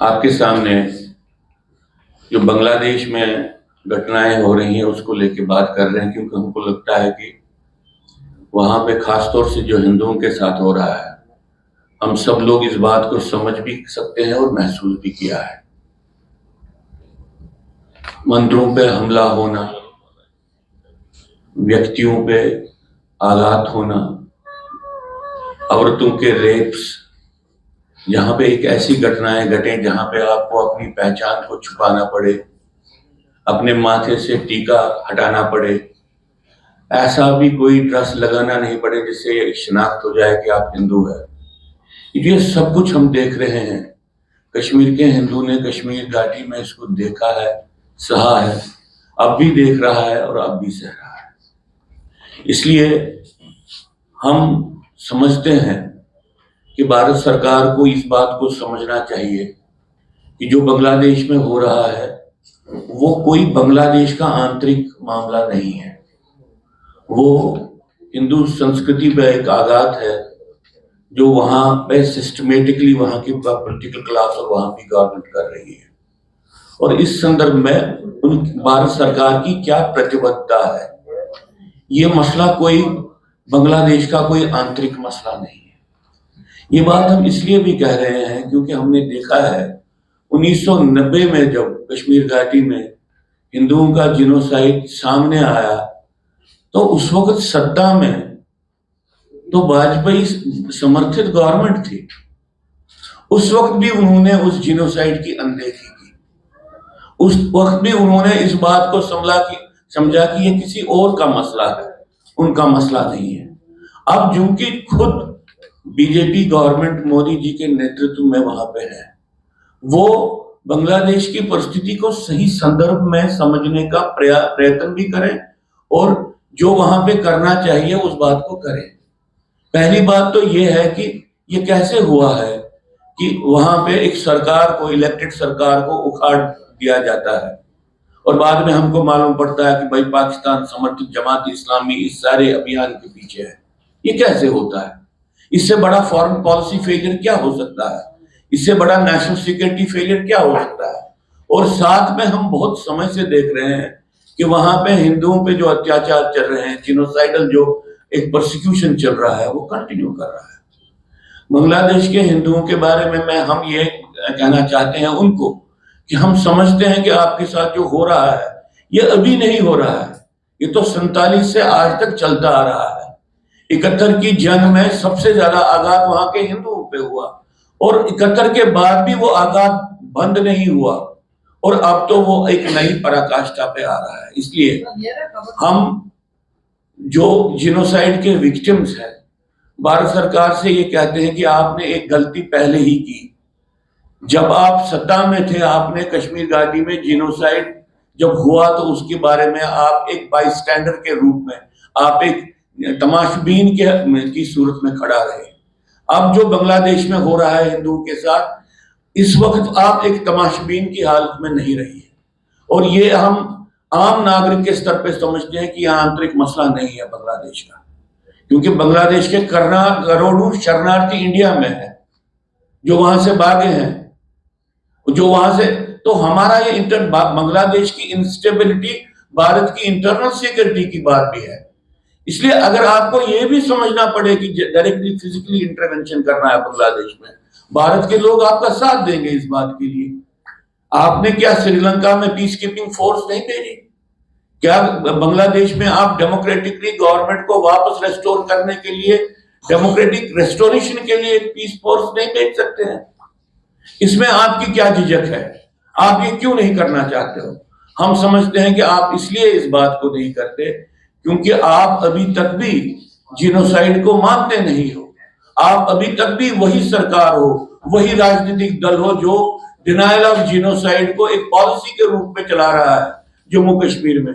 आपके सामने जो बांग्लादेश में घटनाएं हो रही हैं उसको लेके बात कर रहे हैं, क्योंकि हमको लगता है कि वहां पे खासतौर से जो हिंदुओं के साथ हो रहा है, हम सब लोग इस बात को समझ भी सकते हैं और महसूस भी किया है। मंदिरों पे हमला होना, व्यक्तियों पे आघात होना, औरतों के रेप्स, जहां पे एक ऐसी घटनाएं घटे जहां पे आपको अपनी पहचान को छुपाना पड़े, अपने माथे से टीका हटाना पड़े, ऐसा भी कोई ड्रेस लगाना नहीं पड़े जिससे शिनाख्त हो जाए कि आप हिंदू हैं। ये सब कुछ हम देख रहे हैं। कश्मीर के हिंदू ने कश्मीर घाटी में इसको देखा है, सहा है, अब भी देख रहा है और अब भी सह रहा है। इसलिए हम समझते हैं कि भारत सरकार को इस बात को समझना चाहिए कि जो बांग्लादेश में हो रहा है वो कोई बांग्लादेश का आंतरिक मामला नहीं है। वो हिंदू संस्कृति पर एक आघात है जो वहां पे सिस्टमेटिकली वहां की पॉलिटिकल क्लास और वहां की गवर्नमेंट कर रही है। और इस संदर्भ में उन भारत सरकार की क्या प्रतिबद्धता है। ये मसला कोई बांग्लादेश का कोई आंतरिक मसला नहीं है। ये बात हम इसलिए भी कह रहे हैं क्योंकि हमने देखा है 1990 में जब कश्मीर घाटी में हिंदुओं का जिनोसाइड सामने आया तो उस वक्त सत्ता में तो वाजपेयी समर्थित गवर्नमेंट थी। उस वक्त भी उन्होंने उस जिनोसाइड की अनदेखी की। उस वक्त भी उन्होंने इस बात को समझा कि ये किसी और का मसला है, उनका मसला नहीं है। अब जिनकी खुद बीजेपी गवर्नमेंट मोदी जी के नेतृत्व में वहां पे है, वो बांग्लादेश की परिस्थिति को सही संदर्भ में समझने का प्रयत्न भी करें और जो वहां पे करना चाहिए उस बात को करें। पहली बात तो ये है कि ये कैसे हुआ है कि वहां पे एक सरकार को, इलेक्टेड सरकार को उखाड़ दिया जाता है और बाद में हमको मालूम पड़ता है कि भाई पाकिस्तान समर्थित जमात इस्लामी इस सारे अभियान के पीछे है। ये कैसे होता है? इससे बड़ा फॉरेन पॉलिसी फेलियर क्या हो सकता है? इससे बड़ा नेशनल सिक्योरिटी फेलियर क्या हो सकता है? और साथ में हम बहुत समय से देख रहे हैं कि वहां पे हिंदुओं पे जो अत्याचार चल रहे हैं, जिनोसाइडल जो एक प्रोसिक्यूशन चल रहा है, वो कंटिन्यू कर रहा है। बांग्लादेश के हिंदुओं के बारे में हम ये कहना चाहते हैं उनको कि हम समझते हैं कि आपके साथ जो हो रहा है ये अभी नहीं हो रहा है, ये तो 47 से आज तक चलता आ रहा है। 71 की जंग में सबसे ज्यादा आघात वहां के हिंदुओं पे हुआ और 71 के बाद भी वो आघात बंद नहीं हुआ और अब तो वो एक नई पराकाष्ठा पे आ रहा है। इसलिए हम जो जिनोसाइड के विक्टिम्स हैं, भारत सरकार से ये कहते हैं कि आपने एक गलती पहले ही की। जब आप सत्ता में थे, आपने कश्मीर घाटी में जिनोसाइड जब हुआ तो उसके बारे में आप एक बाईस्टैंडर के रूप में, आप एक तमाशबीन की सूरत में खड़ा रहे। अब जो बांग्लादेश में हो रहा है हिंदुओं के साथ, इस वक्त आप एक तमाशबीन की हालत में नहीं रही है और ये हम आम नागरिक के स्तर पे समझते हैं कि यह आंतरिक मसला नहीं है बांग्लादेश का, क्योंकि बांग्लादेश के करोड़ों शरणार्थी इंडिया में है जो वहां से भागे हैं, जो वहां से, तो हमारा ये बांग्लादेश की इंस्टेबिलिटी भारत की इंटरनल सिक्योरिटी की बात भी है। इसलिए अगर आपको ये भी समझना पड़े कि डायरेक्टली फिजिकली इंटरवेंशन करना है बांग्लादेश में, भारत के लोग आपका साथ देंगे इस बात के लिए। आपने क्या श्रीलंका में पीस कीपिंग फोर्स नहीं भेजी? क्या बांग्लादेश में आप डेमोक्रेटिकली गवर्नमेंट को वापस रेस्टोर करने के लिए, डेमोक्रेटिक रेस्टोरेशन के लिए पीस फोर्स नहीं भेज सकते हैं? इसमें आपकी क्या झिझक है? आप ये क्यों नहीं करना चाहते हो? हम समझते हैं कि आप इसलिए इस बात को नहीं करते क्योंकि आप अभी तक भी जिनोसाइड को मानते नहीं हो। आप अभी तक भी वही सरकार हो, वही राजनीतिक दल हो जो डिनायल ऑफ जिनोसाइड को एक पॉलिसी के रूप में चला रहा है जम्मू कश्मीर में।